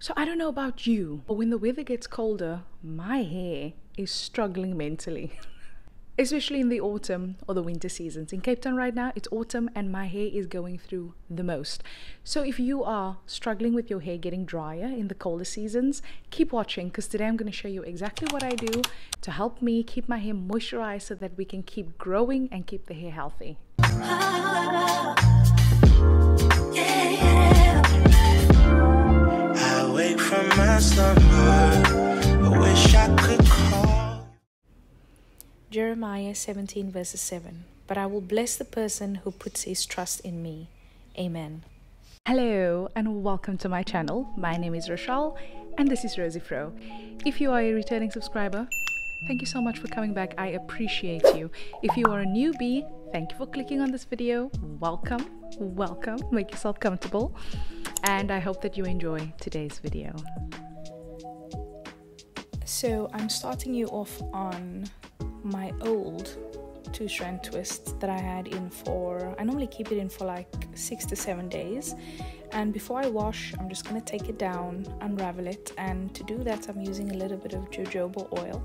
So I don't know about you, but when the weather gets colder, my hair is struggling mentally. Especially in the autumn or the winter seasons. In Cape Town right now, it's autumn and my hair is going through the most. So if you are struggling with your hair getting drier in the colder seasons, keep watching, because today I'm going to show you exactly what I do to help me keep my hair moisturized so that we can keep growing and keep the hair healthy. I wake from my slumber, I wish I could call. Jeremiah 17 verses 7. But I will bless the person who puts his trust in me. Amen. Hello and welcome to my channel. My name is Rochell and this is Roseyfro. If you are a returning subscriber, thank you so much for coming back. I appreciate you. If you are a newbie, thank you for clicking on this video. Welcome. Make yourself comfortable. And I hope that you enjoy today's video. So I'm starting you off on my old 2-strand twist that I had in for, I normally keep it in for like 6 to 7 days. And before I wash, I'm just going to take it down, unravel it. And to do that, I'm using a little bit of jojoba oil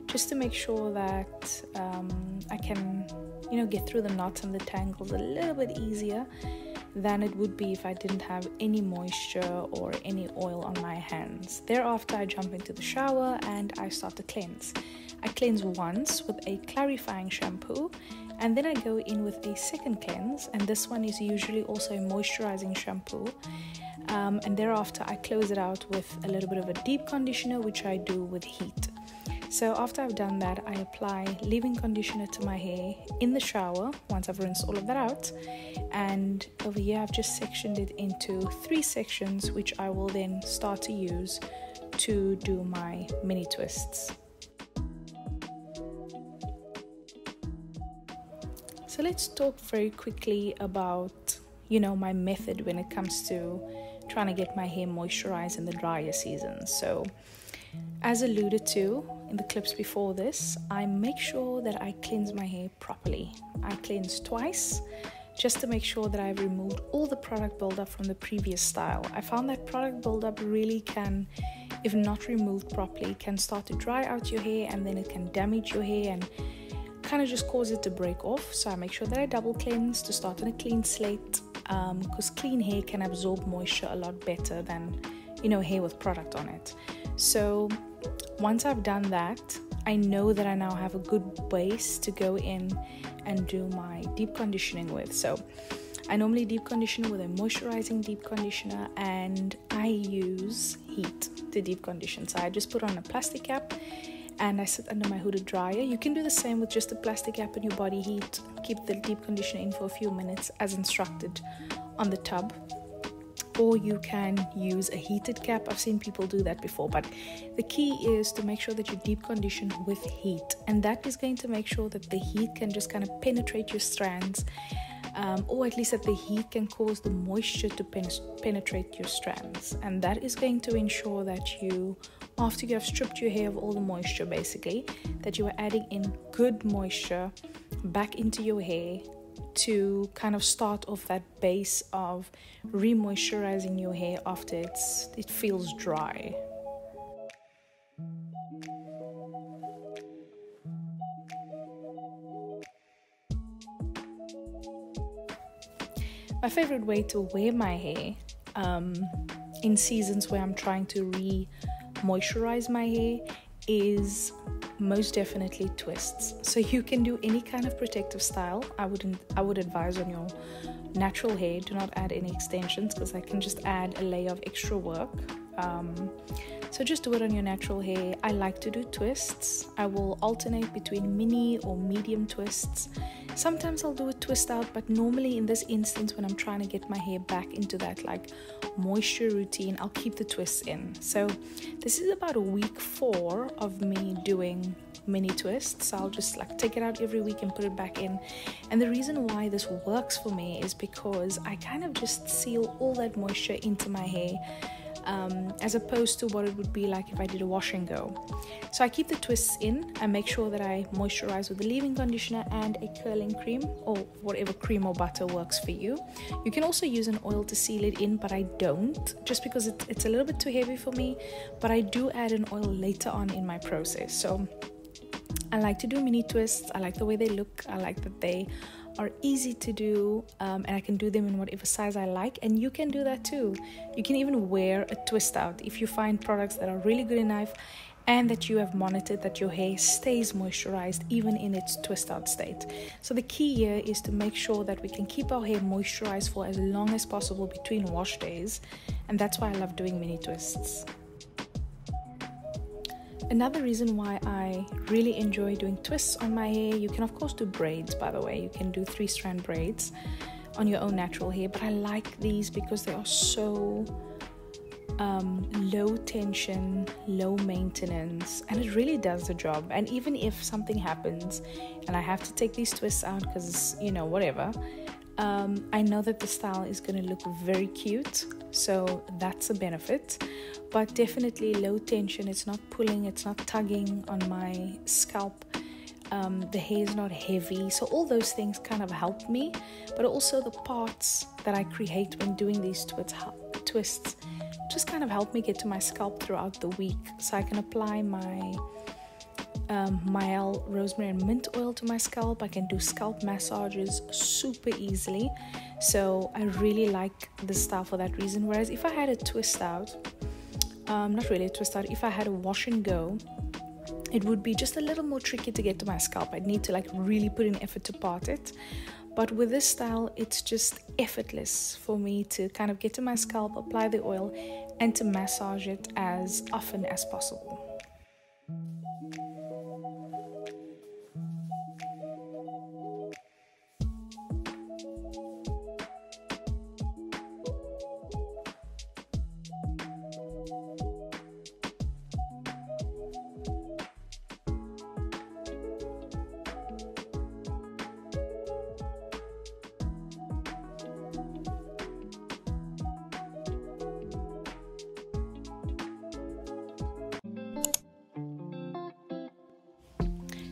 just to make sure that I can, get through the knots and the tangles a little bit easier than it would be if I didn't have any moisture or any oil on my hands. Thereafter, I jump into the shower and I start to cleanse. I cleanse once with a clarifying shampoo, and then I go in with a second cleanse, and this one is usually also a moisturizing shampoo. And thereafter, I close it out with a little bit of a deep conditioner, which I do with heat. So after I've done that, I apply leave-in conditioner to my hair in the shower once I've rinsed all of that out. And over here, I've just sectioned it into 3 sections, which I will then start to use to do my mini twists. So let's talk very quickly about, my method when it comes to trying to get my hair moisturized in the drier season. So as alluded to in the clips before this, I make sure that I cleanse my hair properly. I cleanse twice just to make sure that I've removed all the product buildup from the previous style. I found that product buildup really can, if not removed properly, can start to dry out your hair, and then it can damage your hair and kind of just cause it to break off. So I make sure that I double cleanse to start on a clean slate, because clean hair can absorb moisture a lot better than hair with product on it. So once I've done that, I know that I now have a good base to go in and do my deep conditioning with. So I normally deep condition with a moisturizing deep conditioner, and I use heat to deep condition. So I just put on a plastic cap and I sit under my hooded dryer. You can do the same with just a plastic cap and your body heat. Keep the deep conditioner in for a few minutes as instructed on the tub. Or you can use a heated cap. I've seen people do that before, but the key is to make sure that you deep condition with heat, and that is going to make sure that the heat can just kind of penetrate your strands, or at least that the heat can cause the moisture to penetrate your strands, and that is going to ensure that you, after you have stripped your hair of all the moisture basically, that you are adding in good moisture back into your hair to kind of start off that base of re-moisturizing your hair after it feels dry. My favorite way to wear my hair in seasons where I'm trying to re-moisturize my hair is most definitely twists. So you can do any kind of protective style. I would advise on your natural hair, do not add any extensions, because I can just add a layer of extra work. So just do it on your natural hair. I like to do twists. I will alternate between mini or medium twists. Sometimes I'll do a twist out, but normally in this instance, when I'm trying to get my hair back into that like moisture routine, I'll keep the twists in. So this is about week 4 of me doing mini twists. I'll just like take it out every week and put it back in. And the reason why this works for me is because I kind of just seal all that moisture into my hair as opposed to what it would be like if I did a wash and go. So I keep the twists in and make sure that I moisturize with a leave-in conditioner and a curling cream, or whatever cream or butter works for you. You can also use an oil to seal it in, but I don't, just because it's a little bit too heavy for me. But I do add an oil later on in my process. So I like to do mini twists. I like the way they look. I like that they are easy to do, and I can do them in whatever size I like, and you can do that too. You can even wear a twist out if you find products that are really good enough and that you have monitored that your hair stays moisturized even in its twist out state. So the key here is to make sure that we can keep our hair moisturized for as long as possible between wash days, and that's why I love doing mini twists. Another reason why I really enjoy doing twists on my hair, you can of course do braids, by the way. You can do 3-strand braids on your own natural hair, but I like these because they are so low tension, low maintenance, and it really does the job. And even if something happens and I have to take these twists out because, you know, whatever, I know that the style is going to look very cute, so that's a benefit. But definitely low tension, it's not pulling, it's not tugging on my scalp, the hair is not heavy, so all those things kind of help me. But also the parts that I create when doing these twists just kind of help me get to my scalp throughout the week, so I can apply my mild rosemary and mint oil to my scalp. I can do scalp massages super easily, so I really like this style for that reason. Whereas if I had a twist out, not really a twist out, if I had a wash and go, it would be just a little more tricky to get to my scalp. I'd need to like really put in effort to part it. But with this style, it's just effortless for me to kind of get to my scalp, apply the oil, and to massage it as often as possible.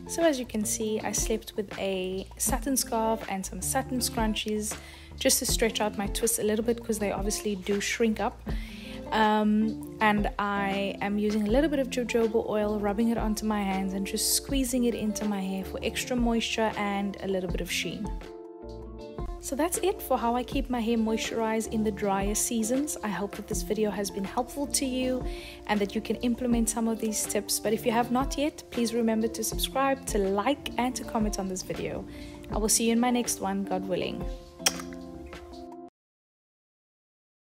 So as you can see, I slept with a satin scarf and some satin scrunchies just to stretch out my twists a little bit, because they obviously do shrink up. And I am using a little bit of jojoba oil, rubbing it onto my hands and just squeezing it into my hair for extra moisture and a little bit of sheen. So that's it for how I keep my hair moisturized in the drier seasons. I hope that this video has been helpful to you and that you can implement some of these tips. But if you have not yet, please remember to subscribe, to like, and to comment on this video. I will see you in my next one, God willing.